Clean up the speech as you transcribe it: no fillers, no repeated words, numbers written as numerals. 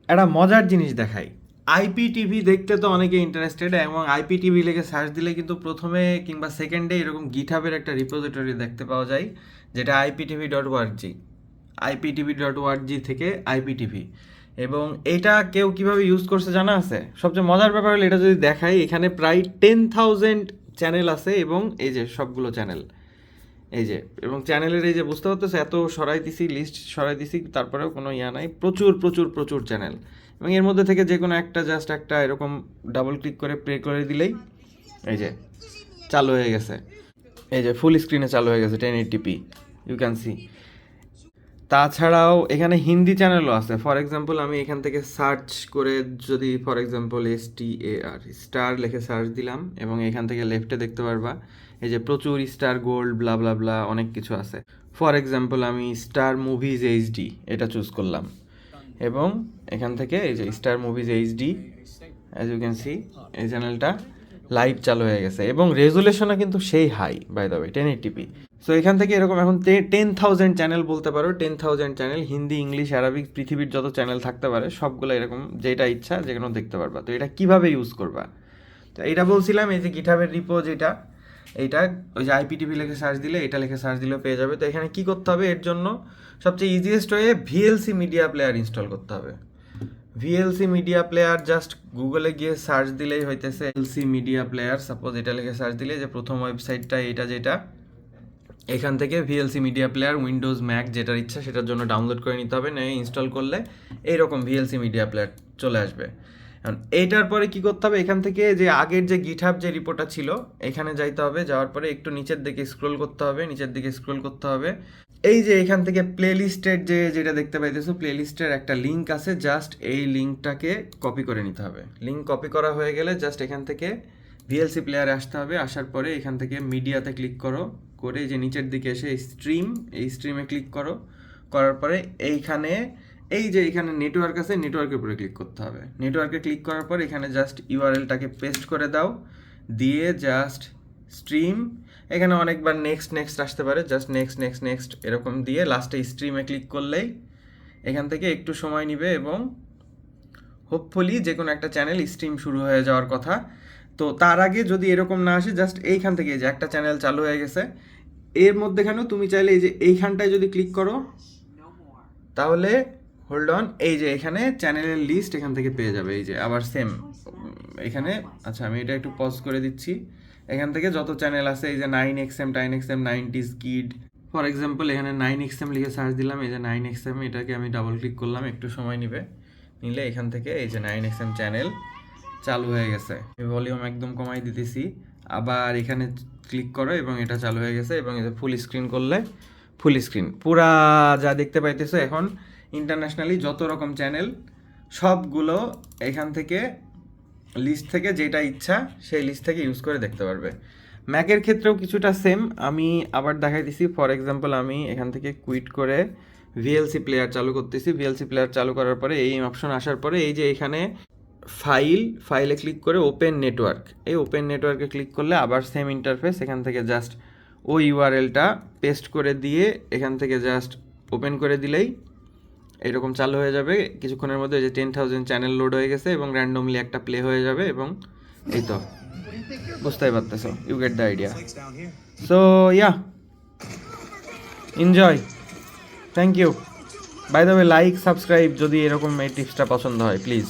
একটা মজার জিনিস দেখাই। আইপিটিভি দেখতে তো অনেকে ইন্টারেস্টেড, এবং আইপিটিভি লিখে সার্চ দিলে কিন্তু প্রথমে কিংবা সেকেন্ডে এরকম গিটহাবের একটা রিপোজিটরি দেখতে পাওয়া যায়, যেটা IPTV.org, IPTV.org থেকে আইপিটিভি। এবং এটা কেউ কিভাবে ইউজ করছে জানা আছে? সবচেয়ে মজার ব্যাপার হলো, এটা যদি দেখাই, এখানে প্রায় 10,000 চ্যানেল আছে, এবং এই যে সবগুলো চ্যানেল, এই যে, এবং চ্যানেলের এই যে বুঝতে পারতেছে, এত সরাই দিছি, লিস্ট সরাই দিছি, তারপরেও কোনো ইয়া নাই, প্রচুর প্রচুর প্রচুর চ্যানেল। এবং এর মধ্যে থেকে যে কোনো একটা, জাস্ট একটা এরকম ডাবল ক্লিক করে প্লে করে দিলেই এই যে চালু হয়ে গেছে, এই যে ফুল স্ক্রিনে চালু হয়ে গেছে 1080p, ইউ ক্যান সি। তাছাড়াও এখানে হিন্দি চ্যানেলও আছে। ফর এক্সাম্পল আমি এখান থেকে সার্চ করে, যদি ফর এক্সাম্পল STAR স্টার লিখে সার্চ দিলাম, এবং এখান থেকে লেফটে দেখতে পারবা এই যে প্রচুর স্টার গোল্ড ব্লা ব্লা ব্লা অনেক কিছু আছে। ফর এক্সাম্পল আমি স্টার মুভিজ HD এটা চুজ করলাম, এবং এখান থেকে এই যে Star Movies HD, as you can see, এই চ্যানেলটা লাইভ চালু হয়ে গেছে, এবং রেজুলেশনও কিন্তু সেই high, by the way 1080p। So এখান থেকে এরকম এখন 10,000 চ্যানেল বলতে পারো, 10,000 চ্যানেল, হিন্দি, ইংলিশ, আরবিক, পৃথিবীর যত চ্যানেল থাকতে পারে সবগুলো এরকম যেটা ইচ্ছা যে কোনো দেখতে পারবা। তো এটা কিভাবে ইউজ করবা? তো এটা বলছিলাম, এই যে গিটহাবের রিপো যেটা, এইটা ওই যে IPTV লিখে সার্চ দিলে, এটা লিখে সার্চ দিলেও পেয়ে যাবে। তো এখানে কি করতে হবে? এর জন্য সবচেয়ে easiest way VLC media player install করতে হবে। VLC মিডিয়া প্লেয়ার জাস্ট গুগলে গিয়ে সার্চ দিলেই হইতেছে VLC মিডিয়া প্লেয়ার, সাপোজ এটা লিখে সার্চ দিলে যে প্রথম ওয়েবসাইটটা এটা, যেটা এখান থেকে VLC media player Windows Mac যেটার ইচ্ছা সেটার জন্য ডাউনলোড করে নিতে হবে, নয় ইনস্টল করলে এইরকম VLC মিডিয়া প্লেয়ার চলে আসবে। এখন এইটার পরে কি করতে হবে? এখান থেকে যে আগের যে গিটহাব যে রিপোর্টটা ছিল এখানে যাইতে হবে, যাওয়ার পরে একটু নিচের দিকে স্ক্রল করতে হবে, নিচের দিকে স্ক্রল করতে হবে, এই যে এখান থেকে প্লেলিস্টের যেটা দেখতে পাইতেছো, প্লেলিস্টের একটা লিঙ্ক আছে, জাস্ট এই লিঙ্কটাকে কপি করে নিতে হবে। লিঙ্ক কপি করা হয়ে গেলে জাস্ট এখান থেকে VLC প্লেয়ারে আসতে হবে, আসার পরে এখান থেকে মিডিয়াতে ক্লিক করো, করে যে নিচের দিকে এসে স্ট্রিম, এই স্ট্রিমে ক্লিক করো, করার পরে এইখানে এই যে এখানে নেটওয়ার্ক আছে, নেটওয়ার্কের উপরে ক্লিক করতে হবে। নেটওয়ার্কে ক্লিক করার পর এখানে জাস্ট ইউআরএলটাকে পেস্ট করে দাও, দিয়ে জাস্ট স্ট্রিম, এখানে অনেকবার নেক্সট নেক্সট আসতে পারে, জাস্ট নেক্সট নেক্সট নেক্সট এরকম দিয়ে লাস্টে স্ট্রিমে ক্লিক করলেই এখান থেকে একটু সময় নিবে, এবং হোপফুলি যে কোনো একটা চ্যানেল স্ট্রিম শুরু হয়ে যাওয়ার কথা। তো তার আগে যদি এরকম না আসে, জাস্ট এইখান থেকে যে একটা চ্যানেল চালু হয়ে গেছে, এর মধ্যেখানেও তুমি চাইলে এই যে এইখানটায় যদি ক্লিক করো, তাহলে হোল্ড অন, এই যে এখানে চ্যানেলের লিস্ট এখান থেকে পেয়ে যাবে, এই যে আবার সেম এখানে। আচ্ছা আমি এটা একটু পজ করে দিচ্ছি। এখান থেকে যত চ্যানেল আছে, এই যে 9XM, 10XM, 90s kid, for example এখানে 9XM লিখে সার্চ দিলাম, এই যে 9XM, এটাকে আমি ডাবল ক্লিক করলাম, একটু সময় নিবে, নিলে এখান থেকে এই যে 9XM চ্যানেল চালু হয়ে গেছে। ভলিউম একদম কমাই দিতেছি, আবার এখানে ক্লিক করো, এবং এটা চালু হয়ে গেছে। এবং ফুল স্ক্রিন করলে ফুল স্ক্রিন পুরা যা দেখতে পাইতেছো এখন ইন্টারন্যাশনালি যত রকম চ্যানেল সবগুলো এখান থেকে লিস্ট থেকে যেটা ইচ্ছা সেই লিস্ট থেকে ইউজ করে দেখতে পারবে। ম্যাকের ক্ষেত্রেও কিছুটা সেম, আমি আবার দেখাই দিছি। ফর এক্সাম্পল আমি এখান থেকে কুইট করে VLC প্লেয়ার চালু করতেছি। VLC প্লেয়ার চালু করার পরে এই অপশন আসার পরে এই যে এখানে ফাইলে ক্লিক করে ওপেন নেটওয়ার্ক, এই ওপেন নেটওয়ার্কে ক্লিক করলে আবার সেম ইন্টারফেস, এখান থেকে জাস্ট ওই ইউআরএলটা পেস্ট করে দিয়ে এখান থেকে জাস্ট ওপেন করে দিলেই এরকম চালু হয়ে যাবে। কিছুক্ষণের মধ্যে যে 10,000 চ্যানেল লোড হয়ে গেছে, এবং র্যান্ডমলি একটা প্লে হয়ে যাবে, এবং এই তো বুঝতেই পারতেছো, you get the idea. So yeah, enjoy, thank you. By the way, like subscribe যদি এরকম এই টিপসটা পছন্দ হয় প্লিজ।